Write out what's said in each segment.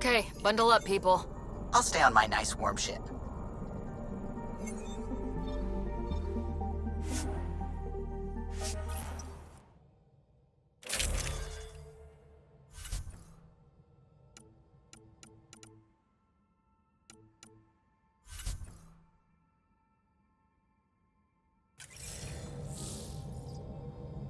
Okay, bundle up, people. I'll stay on my nice warm ship.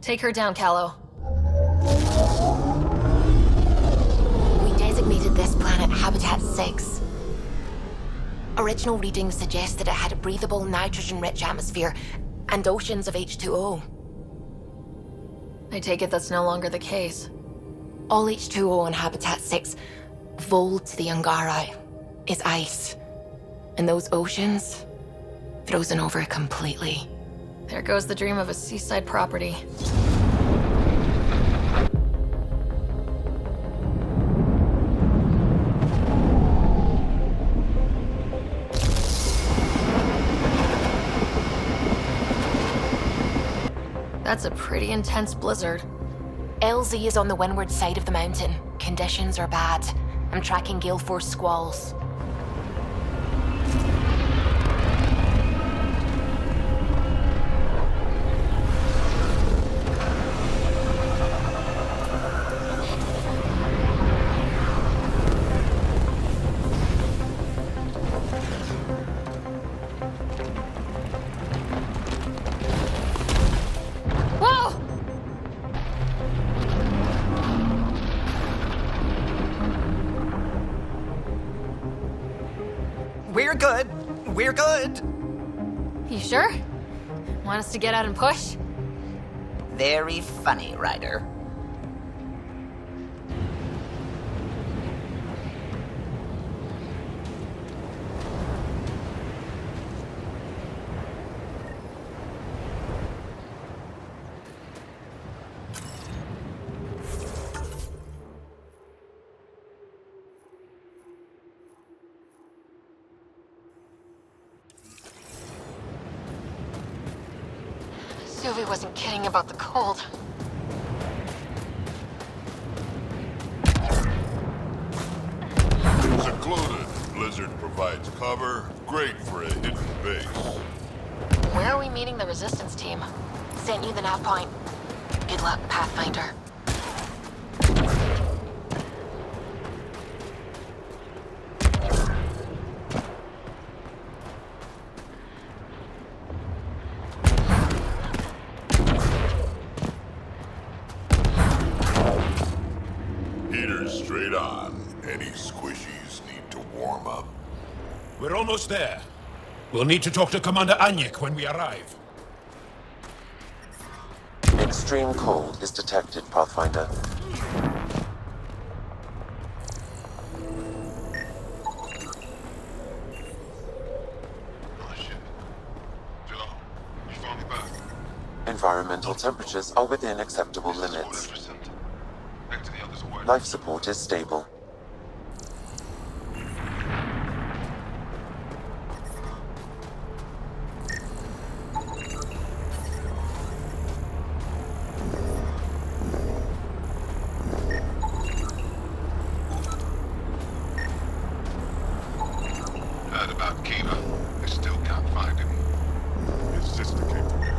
Take her down, Callow. We designated this planet Habitat 6. Original readings suggest that it had a breathable, nitrogen-rich atmosphere and oceans of H2O. I take it that's no longer the case. All H2O on Habitat 6, vold to the Angara, is ice. And those oceans, frozen over completely. There goes the dream of a seaside property. That's a pretty intense blizzard. LZ is on the windward side of the mountain. Conditions are bad. I'm tracking gale force squalls. Whoa! We're good. We're good. You sure? Want us to get out and push? Very funny, Ryder. Suvi wasn't kidding about the cold. Secluded. Blizzard provides cover. Great for a hidden base. Where are we meeting the resistance team? Sent you the nav point. Good luck, Pathfinder. Heaters straight on. Any squishies need to warm up. We're almost there. We'll need to talk to Commander Anyek when we arrive. Extreme cold is detected, Pathfinder. Oh shit. Joe, you found me back. Environmental temperatures are within acceptable limits. 100%. Back to the others away. Life support is stable. Heard about Kiva. They still can't find him. His sister came from here.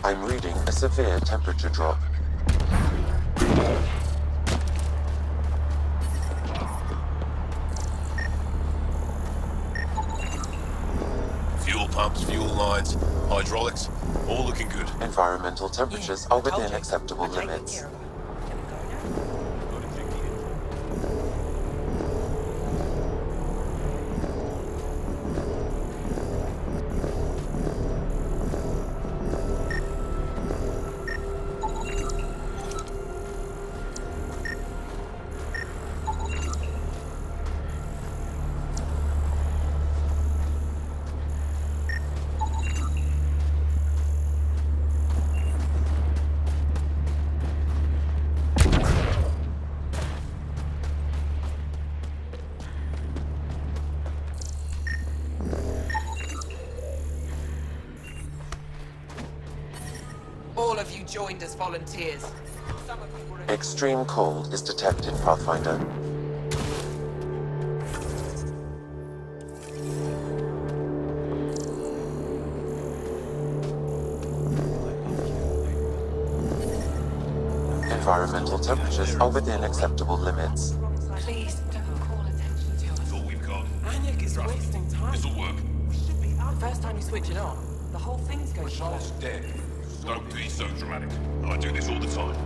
I'm reading a severe temperature drop. Fuel pumps, fuel lines, hydraulics, all looking good. Environmental temperatures are within acceptable limits. of you joined as volunteers. Some of you were... Extreme cold is detected, Pathfinder. Environmental temperatures are within acceptable limits. Please don't call attention to us. That's all we've got. Anyek is Trust me. wasting time. This'll work. We should be out. First time you switch it on, the whole thing's going to Charles dead. Don't be so dramatic. I do this all the time.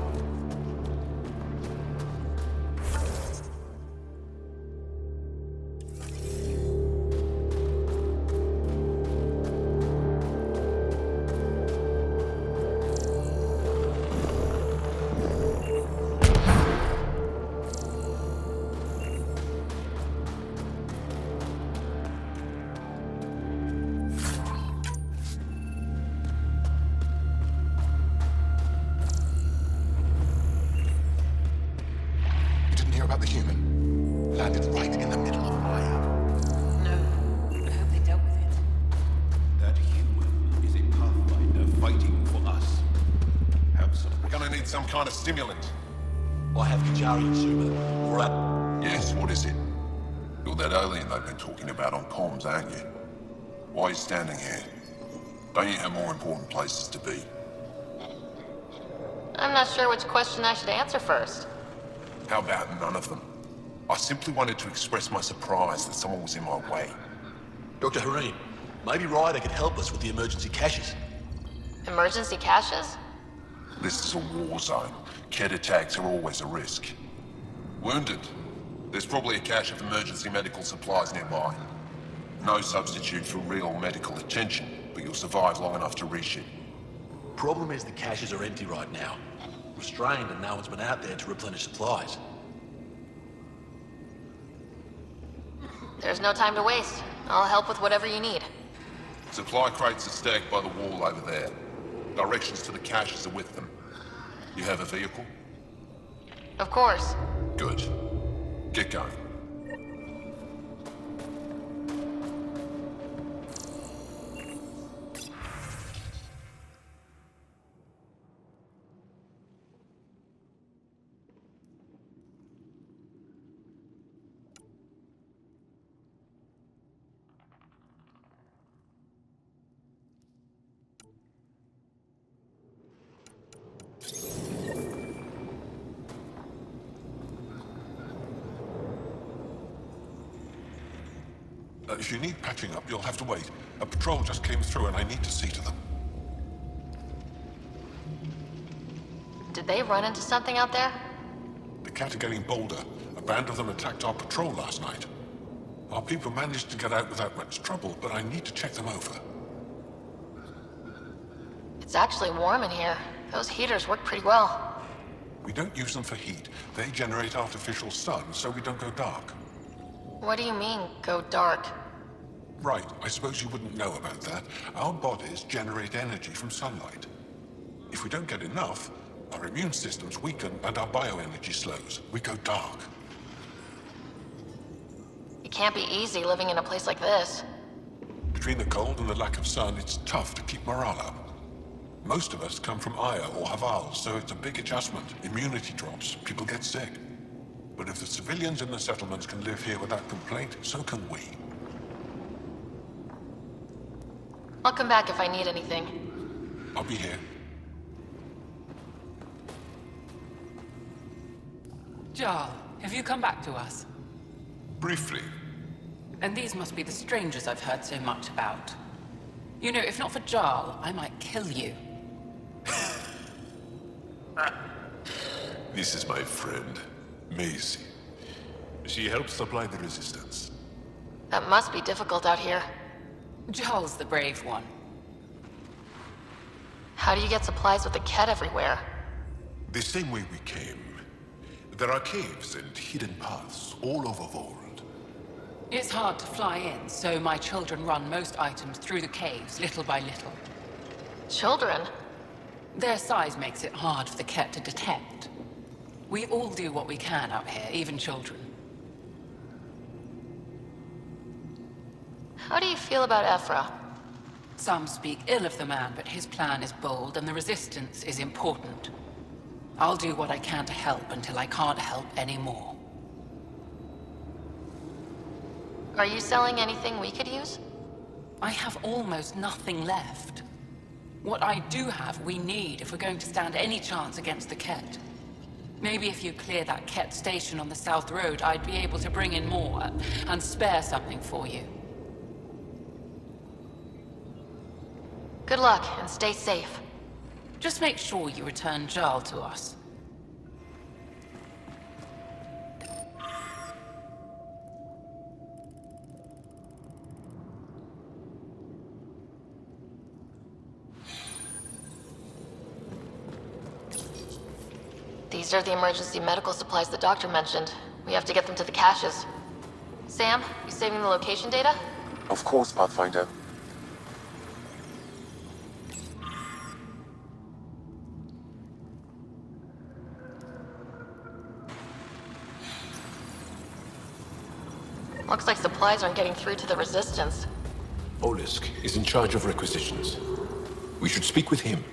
You didn't hear about the human? Landed right in the middle of Aya. No, I hope they dealt with it. That human is a Pathfinder fighting for us. Have some. We're gonna need some kind of stimulant. I have Kajari and Suma. Right. Yes, what is it? You're that alien they've been talking about on comms, aren't you? Why are you standing here? Don't you have more important places to be? I'm not sure which question I should answer first. How about none of them? I simply wanted to express my surprise that someone was in my way. Dr. Harim, maybe Ryder could help us with the emergency caches. Emergency caches? This is a war zone. Kett attacks are always a risk. Wounded? There's probably a cache of emergency medical supplies nearby. No substitute for real medical attention, but you'll survive long enough to reship. Problem is the caches are empty right now. Restrained and no one's been out there to replenish supplies. There's no time to waste. I'll help with whatever you need. Supply crates are stacked by the wall over there. Directions to the caches are with them. You have a vehicle? Of course. Good. Get going. If you need patching up, you'll have to wait. A patrol just came through and I need to see to them. Did they run into something out there? The Cat are getting bolder. A band of them attacked our patrol last night. Our people managed to get out without much trouble, but I need to check them over. It's actually warm in here. Those heaters work pretty well. We don't use them for heat. They generate artificial sun, so we don't go dark. What do you mean, go dark? Right, I suppose you wouldn't know about that. Our bodies generate energy from sunlight. If we don't get enough, our immune systems weaken and our bioenergy slows. We go dark. It can't be easy living in a place like this. Between the cold and the lack of sun, it's tough to keep morale up. Most of us come from Aya or Haval, so it's a big adjustment. Immunity drops, people get sick. But if the civilians in the settlements can live here without complaint, so can we. I'll come back if I need anything. I'll be here. Jarl, have you come back to us? Briefly. And these must be the strangers I've heard so much about. You know, if not for Jarl, I might kill you. This is my friend, Maisie. She helps supply the resistance. That must be difficult out here. Jarl's the brave one. How do you get supplies with the Kett everywhere? The same way we came. There are caves and hidden paths all over Vold. It's hard to fly in, so my children run most items through the caves, little by little. Children? Their size makes it hard for the Kett to detect. We all do what we can out here, even children. How do you feel about Ephra? Some speak ill of the man, but his plan is bold and the resistance is important. I'll do what I can to help until I can't help anymore. Are you selling anything we could use? I have almost nothing left. What I do have, we need if we're going to stand any chance against the Ket. Maybe if you clear that Ket station on the South Road, I'd be able to bring in more and spare something for you. Good luck, and stay safe. Just make sure you return Jarl to us. These are the emergency medical supplies the doctor mentioned. We have to get them to the caches. Sam, you saving the location data? Of course, Pathfinder. Looks like supplies aren't getting through to the Resistance. Olisk is in charge of requisitions. We should speak with him.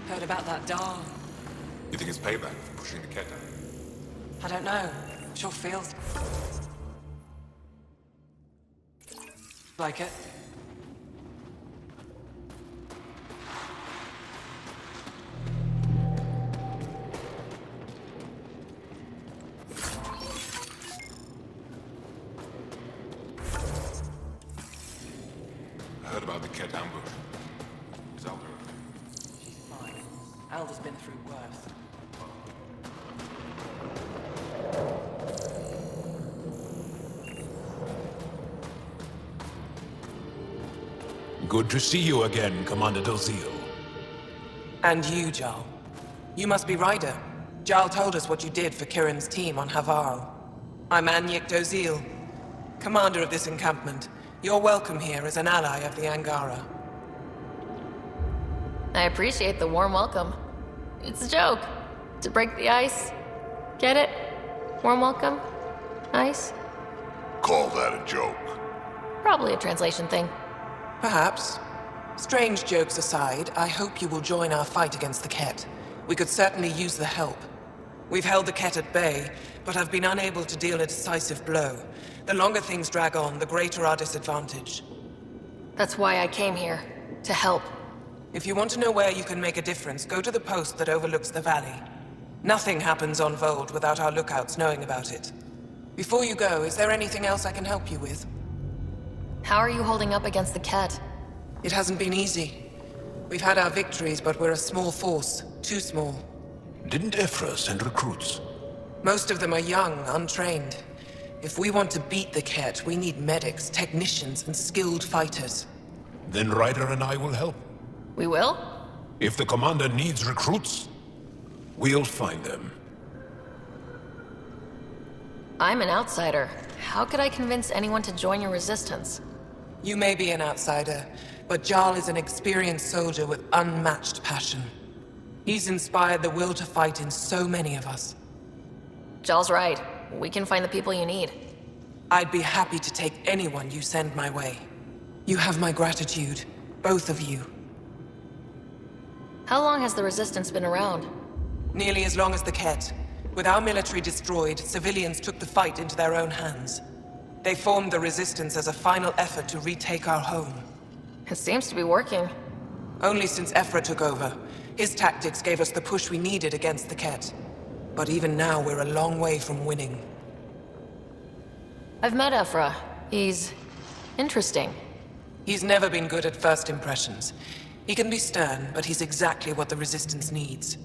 Heard about that Dahl? You think it's payback for pushing the Ket out? I don't know. Sure feels like it. I heard about the Ket ambush. Is Alder? She's fine. Elder's been through worse. Good to see you again, Commander Dozil. And you, Jarl. You must be Ryder. Jarl told us what you did for Kirin's team on Havarl. I'm Anyek Dozil, commander of this encampment. You're welcome here as an ally of the Angara. I appreciate the warm welcome. It's a joke. To break the ice. Get it? Warm welcome? Ice? Call that a joke. Probably a translation thing. Perhaps. Strange jokes aside, I hope you will join our fight against the Ket. We could certainly use the help. We've held the Ket at bay, but have been unable to deal a decisive blow. The longer things drag on, the greater our disadvantage. That's why I came here. To help. If you want to know where you can make a difference, go to the post that overlooks the valley. Nothing happens on Vold without our lookouts knowing about it. Before you go, is there anything else I can help you with? How are you holding up against the Ket? It hasn't been easy. We've had our victories, but we're a small force. Too small. Didn't Ephra send recruits? Most of them are young, untrained. If we want to beat the Ket, we need medics, technicians, and skilled fighters. Then Ryder and I will help. We will? If the commander needs recruits, we'll find them. I'm an outsider. How could I convince anyone to join your resistance? You may be an outsider, but Jarl is an experienced soldier with unmatched passion. He's inspired the will to fight in so many of us. Jarl's right. We can find the people you need. I'd be happy to take anyone you send my way. You have my gratitude, both of you. How long has the Resistance been around? Nearly as long as the Ket. With our military destroyed, civilians took the fight into their own hands. They formed the Resistance as a final effort to retake our home. It seems to be working. Only since Ephra took over. His tactics gave us the push we needed against the Ket. But even now, we're a long way from winning. I've met Ephra. He's interesting. He's never been good at first impressions. He can be stern, but he's exactly what the Resistance needs.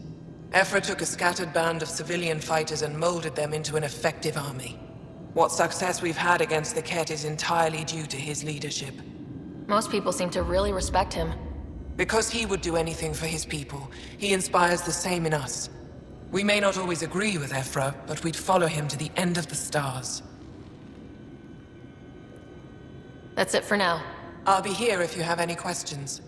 Ephra took a scattered band of civilian fighters and molded them into an effective army. What success we've had against the Ket is entirely due to his leadership. Most people seem to really respect him. Because he would do anything for his people, he inspires the same in us. We may not always agree with Ephra, but we'd follow him to the end of the stars. That's it for now. I'll be here if you have any questions.